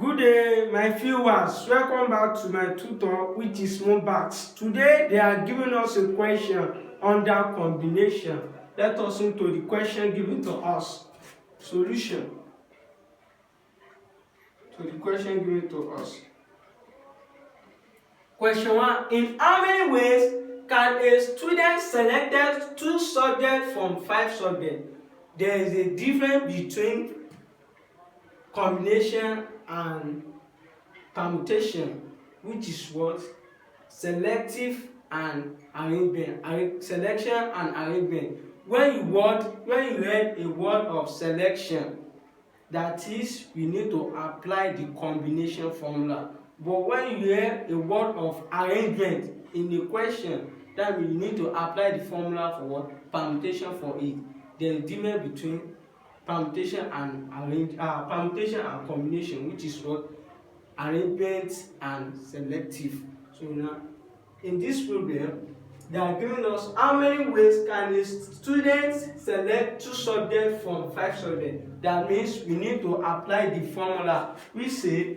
Good day, my viewers. Welcome back to my tutor, which is Mobax. Today, they are giving us a question under combination. Let us into the question given to us. Solution to the question given to us. Question 1. In how many ways can a student select 2 subjects from 5 subjects? There is a difference between combination and permutation, which is what? Selective and arrangement. Selection and arrangement. When you read a word of selection, that is, we need to apply the combination formula. But when you hear a word of arrangement in a question, that means you need to apply the formula for what? Permutation for it. There is a difference between permutation and permutation and combination, which is what? Arrangement and selective. So now, in this problem, they are giving us how many ways can a student select 2 subjects from 5 subjects. That means we need to apply the formula. We say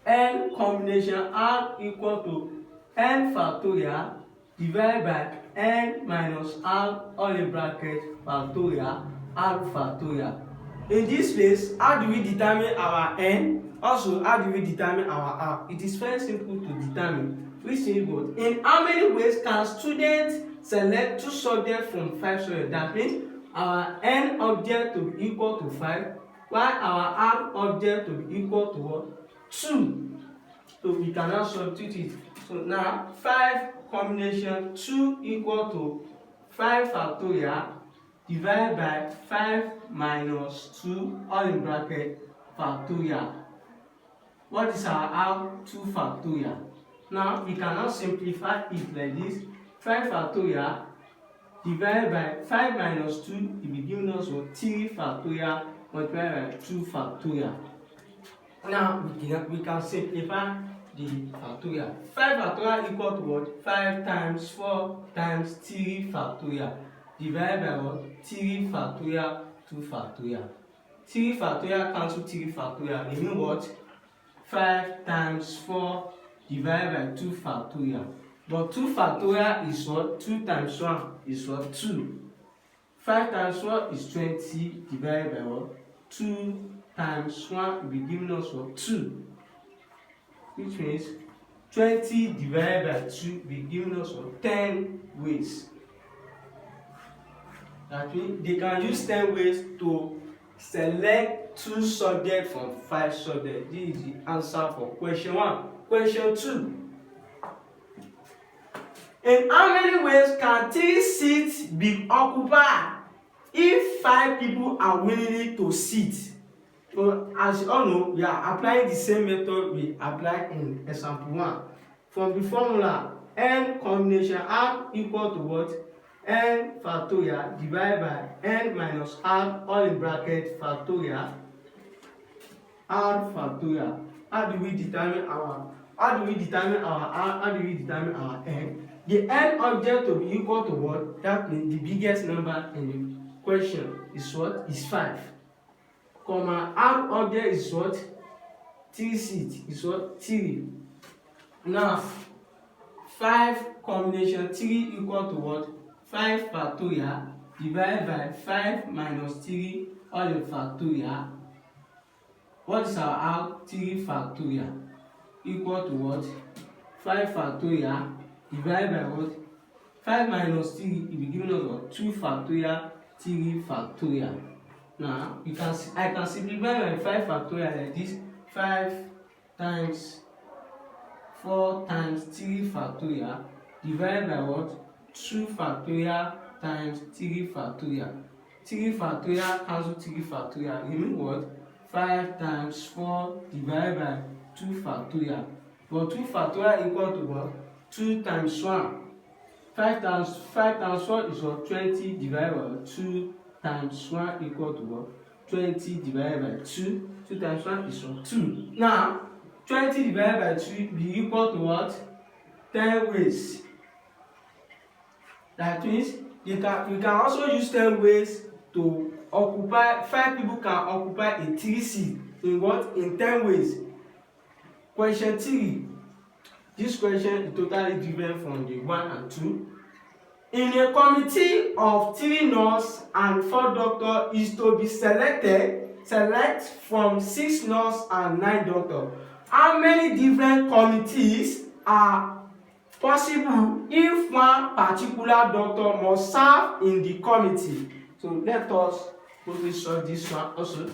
n combination r equal to n factorial divided by n minus r all in bracket factorial r factorial. In this place, how do we determine our n? Also, how do we determine our r? It is very simple to determine. We say both. In how many ways can students select 2 subjects from 5 subjects? That means our n object to be equal to 5, while our r object to be equal to what? 2. So we can now substitute it. So now 5 combination 2 equal to 5 factorial divided by 5 minus 2 all in bracket factorial. What is our r? 2 factorial. Now we can now simplify it like this. 5 factorial divided by 5 minus 2 will be giving us what? 3 factorial multiplied by 2 factorial. Now we can simplify the factorial. 5 factorial equal to what? 5 times 4 times 3 factorial divided by what? 3 factorial 2 factorial. 3 factorial cancel 3 factorial. Remain what? 5 times 4 divided by 2 factorial. But 2 factorial is what? 2 times 1 is what? 2. 5 times 4 is 20 divided by what? 2 times 1 will be giving us what? 2. Which means 20 divided by 2 will be giving us what? 10 ways. That means they can use 10 ways to select 2 subjects from 5 subjects. This is the answer for question 1. Question 2. In how many ways can 3 seats be occupied if 5 people are willing to sit? So as you all know, we are applying the same method we applied in example 1. From the formula, n combination r equal to what? N factorial divided by n minus r all in bracket factorial r factorial. How do we determine our r? How do we determine our n? The n object to be equal to what? That means the biggest number in the question is what? Is 5. Comma r object is what? 3 seats is what? 3. Now 5 combination 3 equal to what? 5 factorial divided by 5 minus 3 all in factorial. What is our r? 3 factorial equal to what? 5 factorial divided by what? 5 minus 3 will be giving us what? 2 factorial 3 factorial. Now I can simplify my 5 factorial like this. 5 times 4 times 3 factorial divided by what? 2 factorial times 3 factorial. 3 factorial cancel 3 factorial. Remain what? 5 times 4 divided by 2 factorial. But 2 factorial equal to what? 2 times 1. 5 times 4 is what? 20 divided by 2 times 1 equal to what? 20 divided by 2. 2 times 1 is what? 2. Now 20 divided by 2 be equal to what? 10 ways. That means we can also use 10 ways to 5 people can occupy a 3 seat in what? In 10 ways. Question 3. This question is totally different from the 1 and 2. In a committee of 3 nurses and 4 doctors is to be select from 6 nurses and 9 doctors. How many different committees are possible if one particular doctor must serve in the committee? So let us quickly solve this one also.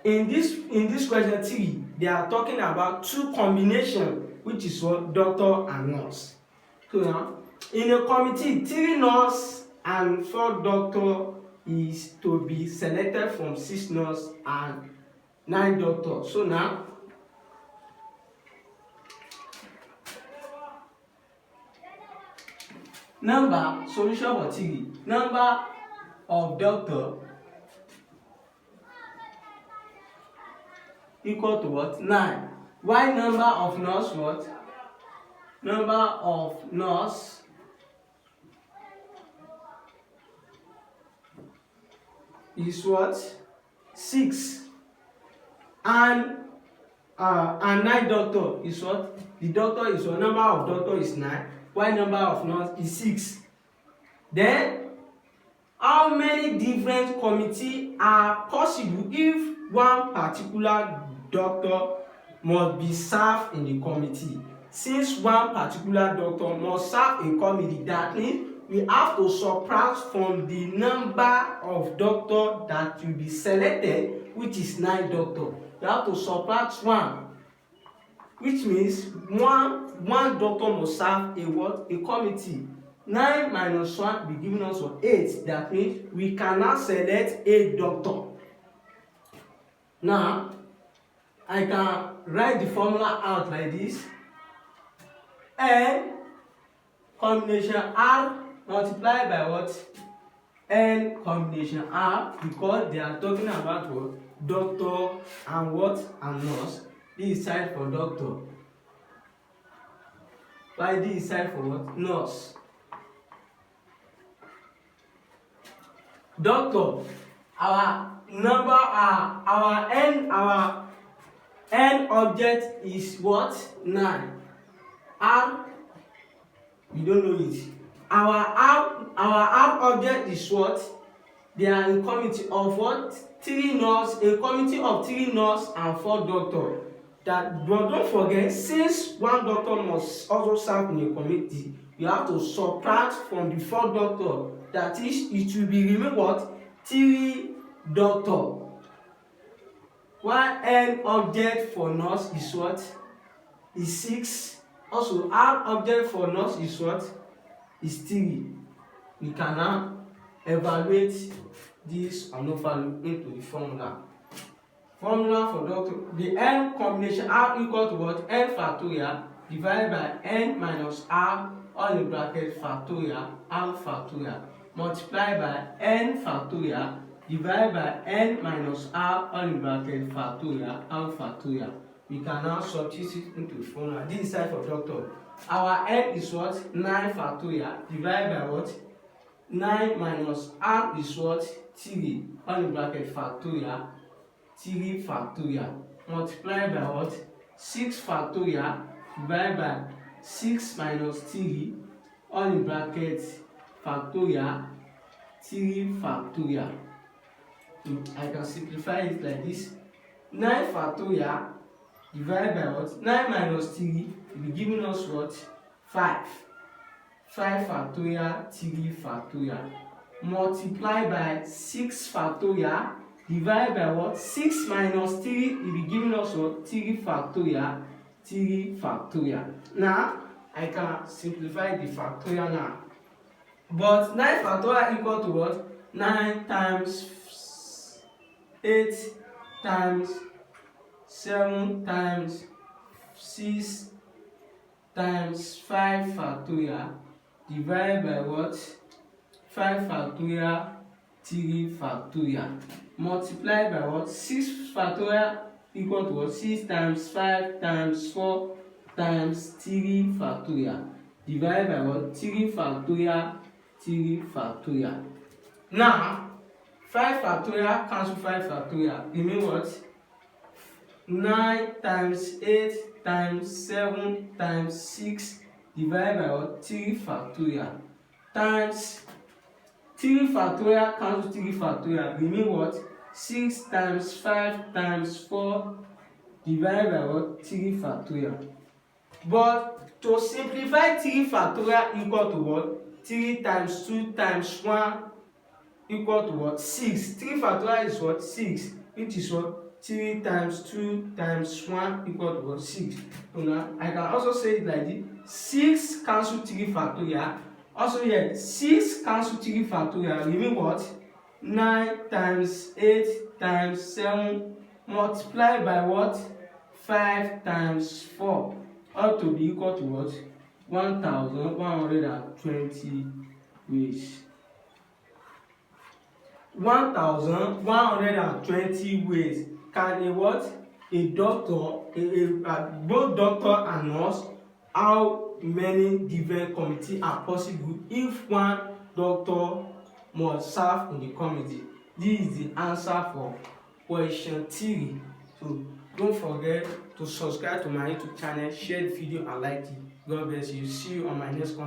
In this question 3, they are talking about 2 combination, which is what? Doctor and nurse. So now, in a committee, 3 nurse and 4 doctor is to be selected from 6 nurse and 9 doctor. So now, solution for 3. Number of doctor equal to what? 9. Why number of nurse what? Number of nurse is what? 6. And 9 doctor is what? The doctor is what? Number of doctor is 9. Why number of nurse is 6. Then, how many different committees are possible if one particular doctor must be served in the committee? Since one particular doctor must serve a committee, that means we have to subtract from the number of doctors that will be selected, which is 9 doctors. We have to subtract 1, which means one doctor must serve a what? A committee. 9 minus 1 will be giving us 8. That means we cannot select 8 doctor. Now, I can write the formula out like this. N combination R multiplied by what? N combination R, because they are talking about what? Doctor and what? And nurse. This is side for doctor. Why this is side for what? Nurse. Doctor, our n object is what? 9. R, we don't know it. Our R object is what? They are in committee of what? 3 nurse, a committee of 3 nurse and 4 doctor. But don't forget, since 1 doctor must also serve in a committee, you have to subtract from the 4 doctor. That is, it will be remain what? 3 doctor. While n object for nurse is what? Is 6. Also, R object for nurse is what? Is 3. We can now evaluate this unknown value into the formula. Formula for doctor, the n combination R equal to what? N factorial divided by n minus R all in bracket factorial R factorial multiplied by n factorial divided by n minus R all in bracket factorial R factorial. We can now substitute into the formula. This is side for doctor. Our n is what? 9 factorial divided by what? 9 minus R is what? 3 all in bracket factorial 3 factorial multiplied by what? 6 factorial divided by 6 minus 3 all in bracket factorial 3 factorial. I can simplify it like this. 9 factorial divided by what? 9 minus 3 will be giving us what? 5. 5 factorial 3 factorial multiplied by 6 factorial divided by what? 6 minus 3 will be giving us what? 3 factorial 3 factorial. Now, I can simplify the factorial now. But 9 factorial equal to what? 9 times 8 times 7 times 6 times 5 factorial divided by what? 5 factorial 3 factorial multiply by what? 6 factorial equal to what? 6 times 5 times 4 times 3 factorial divided by what? 3 factorial 3 factorial. Now 5 factorial cancel 5 factorial remain what? 9 times 8 times 7 times 6 divided by what? 3 factorial times 3 factorial cancel 3 factorial remain what? 6 times 5 times 4 divided by what? 3 factorial. But to simplify 3 factorial equal to what? 3 times 2 times 1 equal to what? 6. 3 factorial is what? 6, which is what? 3 times 2 times 1 equal to what? 6. So now I can also say it like this: 6 cancel 3 factorial. Also here, 6 cancel 3 factorial remain what? 9 times 8 times 7 multiply by what? 5 times 4 ought to be equal to what? 1120 ways. 1120 ways can a what? A doctor, both doctor and nurse, how many different committees are possible if one doctor must serve in the committee? This is the answer for question 3. So don't forget to subscribe to my YouTube channel, share the video and like it. God bless you. See you on my next content.